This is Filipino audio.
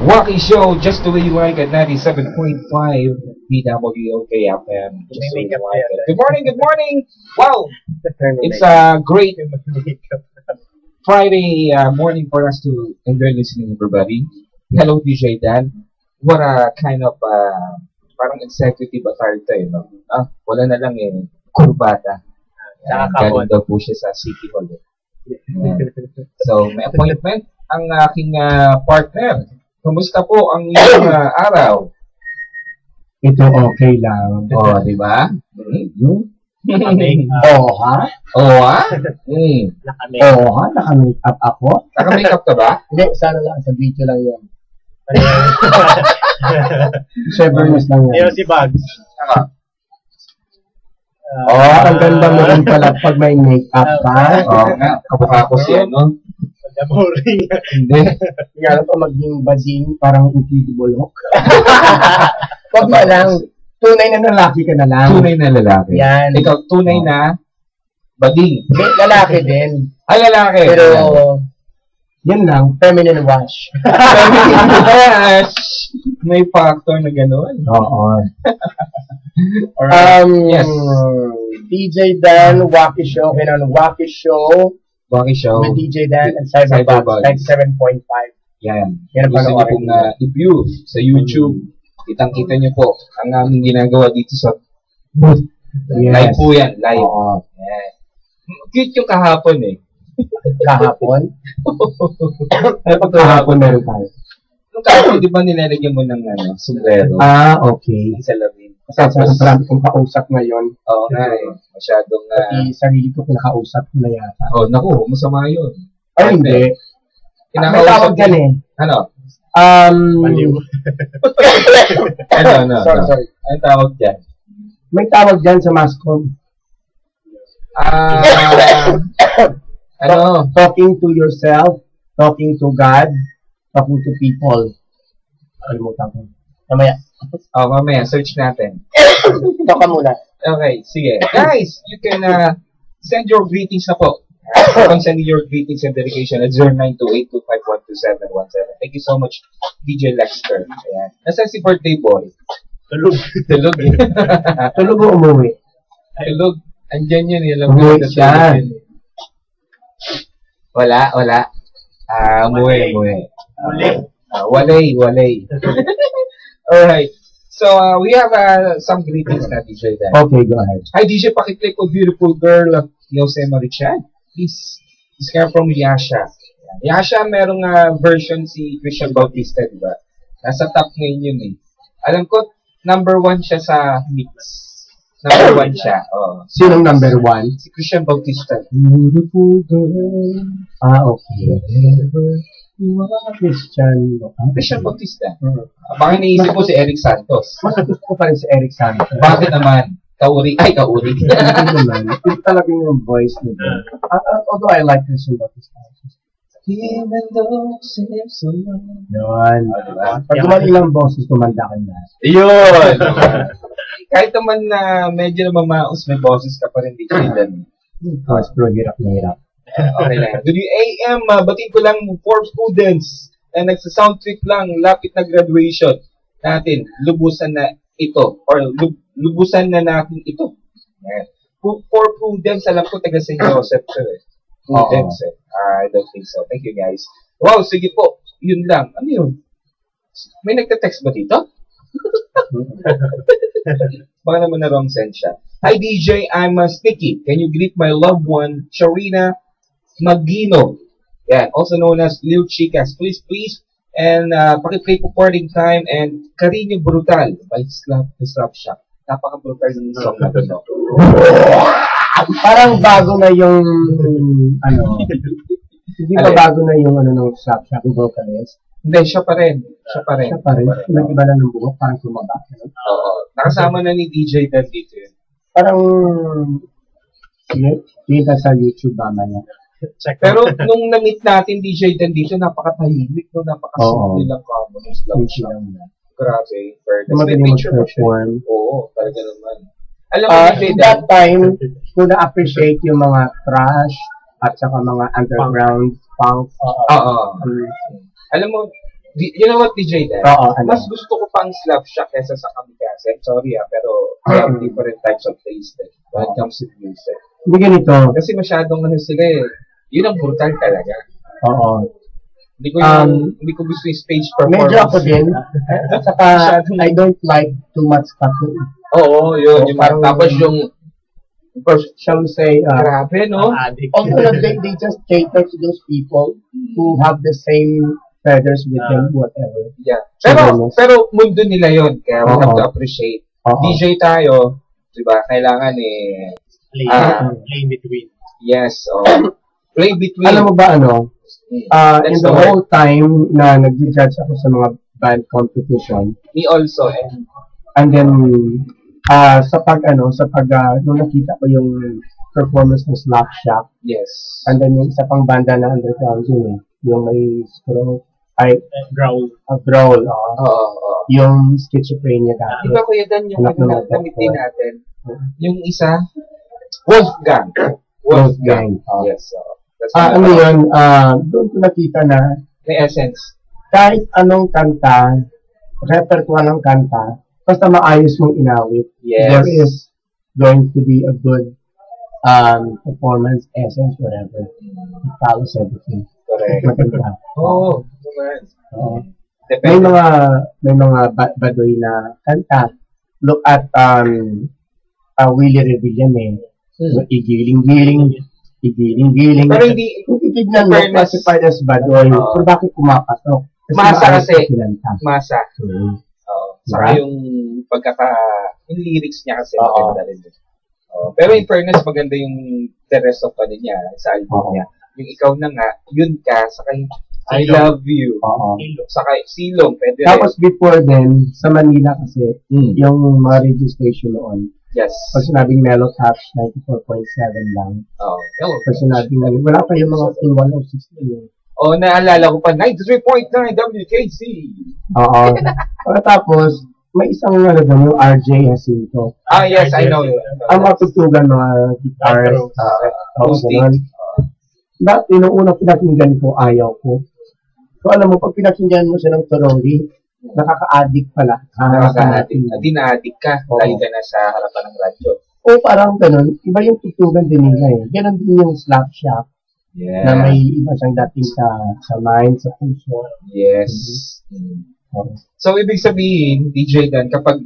Waki Show, just the way you like it, 97.5 BWOK FM. Just the way you like it. Good morning, good morning. Wow, it's a great Friday morning for us to enjoy listening, everybody. Hello, DJ Dan. What a kind of parang executive authority, no? Wala na lang kurbata. Galing daw po siya sa City Hall. So, may appointment ang aking partner. Kumusta po ang iyong araw? Ito okay lang. Oh, di ba? Oo ha? Oo ha? Oo ha? Naka-makeup ako? Naka-makeup ka ba? Hindi, sana lang. Sa video lang yun. Sheverness lang yan. Ayun si Bugs. Ang ganda mo rin pala pag may makeup ka. Oo nga, kapukha ko siya, no? Boring. Hindi. Kaya pa maging bading, parang incredible hook. Wag mo lang. Tunay na lalaki ka na lang. Tunay na lalaki. Yan. Ikaw, tunay na bading. Lalaki din. Ay, lalaki. Pero, yun lang, feminine wash. Feminine wash. May factor na gano'n. Oo. Yes. DJ Dan, Waki Show, Waki Show. Waki Show. With DJ Dan and Cyberbox, 97.5. Yan. Yan ang Gusto niyo pong i-view sa YouTube. Kitang-kita niyo po ang aming ginagawa dito sa booth. Yes. Live po yan. Live. Oo. Yan. Cute yung kahapon Kahapon? Ay, pag kahapon meron tayo. Nung kahapon, di ba nilalagyan mo ng sombrero? Okay. Sa lamin. Kasi marami kong kausap ngayon. Oo nga masyadong pati sarili ko kinakausap ko na yata. Oh, naku, masama yun. Ay, hindi. May tawag yan eh. Ano? Maliw. Sorry. Anong tawag dyan? May tawag dyan sa mascom. Talking to yourself, talking to God, talking to people. Kalimutan ko. Mamaya, search natin. Ito ka muna. Okay, sige. Guys, you can send your greetings na po. You can send your greetings and dedication at 092825121717. Thank you so much, DJ Lexter. Ayan. Nasaan si birthday boy? Tulog. Tulog. Tulog o umuwi? Tulog. Andyan yun. Umuwi siya. Wala. Umuwi. Walay. Alright. So, we have some greetings na, DJ Dan. Okay, go ahead. Hi, DJ. Pakiclick po, beautiful girl, Jose Marichan. Please, this guy from Yasha. Yasha, merong version si Christian Bautista, di ba? Nasa top ngayon yun eh. Alam ko, number 1 siya sa mix. Number 1 siya. Oh. Sinong number 1? Si Christian Bautista. Beautiful girl. Okay. Christian Bautista. Baka naisip ko si Eric Santos. Mas gusto ko pa rin si Eric Santos. Bakit naman? Kauri. Hindi naman. Ito talaga yung voice nila. Although I like Christian Bautista. Even though it seems so long. Yun. Pag gumaling lang boses, kumanda ka na. Yun. Kahit naman na medyo mamaos, may boses ka pa rin dito. Pero hirap na hirap. Okay lang. Good AM, batiin ko lang for students na nagsa-sound trip lang, lapit na graduation natin, lubusan na ito, or lubusan na natin ito. Yan. For prudence, alam ko taga St. Joseph sir. Prudence I don't think so. Thank you guys. Wow, sige po. Yun lang. Ano yun? May nagte-text ba dito? Baka naman na wrong send siya. Hi DJ, I'm Sticky. Can you greet my loved one, Sharina Magino? Yeah, also known as Lil Chicas. Please. And pakiplay po Parting Time and Carino Brutal by Slap Shop. Napaka-brutal ng song na ito. Parang bago na yung hindi ba bago na yung ng Slap Shop, yung vocalist? Hindi, siya pa rin. Nag-iba na ng buhok, parang tumaba. Oo. Nakasama na ni DJ Dan dito yun. Parang kita sa YouTube mamaya. Pero nung na-meet natin DJ Dan dito, napakatahimik, napakasimple lang kamo ng Slap Shop. Grabe. Magaling mag-perform. Oo, talaga naman. Alam mo, DJ Dan, that time, ko na-appreciate yung mga trash at saka mga underground punk. Oo. Alam mo, You know what, DJ Dan? Oo, ano? Mas gusto ko pang slap shock kesa sa kamikaze. I'm sorry pero we have different types of taste when it comes to music. Hindi ganito. Kasi masyadong sila yun ang brutal talaga. Oo. Hindi ko gusto yung stage performance. Medyo ako din. At saka, I don't like too much tattoo. Oo, yun. Yung parang, tapos yung, shall we say, grabe, no? although they just cater to those people who have the same feathers with them, whatever. Yeah. So, Pero mundo nila yun. Kaya we have to appreciate. Oo. DJ tayo, diba? Kailangan play in between. Yes. Play between. Alam mo ba in the whole time na nag-judge ako sa mga band competition, me also. and then, nung nakita ko yung performance ng Slap Shack, yes. and then yung isa pang banda na underground yun yung may growl, yung schizophrenia dati. Di ba Kuya Dan, yung Anak ng mga nagamit din doktor. natin, yung isa, Wolfgang. Yes. Ano yun, doon ko nakita na may essence. kahit anong kanta, repertoire ng kanta, basta maayos mong inawit, Yes. there is going to be a good performance, essence, whatever. It follows everything. Correct. Maganda. Oo. Naman. Oo. Depende. May mga badoy na kanta. Look at Willie Revillame. Igiling-giling. Pero hindi, Kung titignan mo, classified as badoy, kung bakit kumapatok? Masa kasi. Kinanta. Masa. Saka yung yung lyrics niya kasi maganda rin. Pero in fairness, maganda yung the rest of niya sa album niya. Yung ikaw na nga, yun ka, saka yung I love you. Saka silong, pwede rin. Tapos before then, sa Manila kasi, yung mga radio station noon, yes. pag sinabing Mellow Touch, 94.7 lang. Pag sinabing, wala pa yung mga full 106 na yun. Naalala ko pa, 93.9 WKC. Oo. Pagkatapos, may isang doon, yung RJ Jacinto. Yes, I know. Ang matutugan mga guitarist, acoustic. Dati, nung unang pinakinggan ko, ayaw ko. So, alam mo, pag pinakinggan mo siya ng thoroughly, nakaka-addict pala. Nakaka-addict. Hindi na-addict ka, dahil ka na sa harapan ng radyo. Parang ganun. Iba yung tutugan din nila . Ganon din yung Slap Shack. Yeah. Na may iba siyang dating sa mind, sa puso. Yes. So, ibig sabihin, DJ Dan, kapag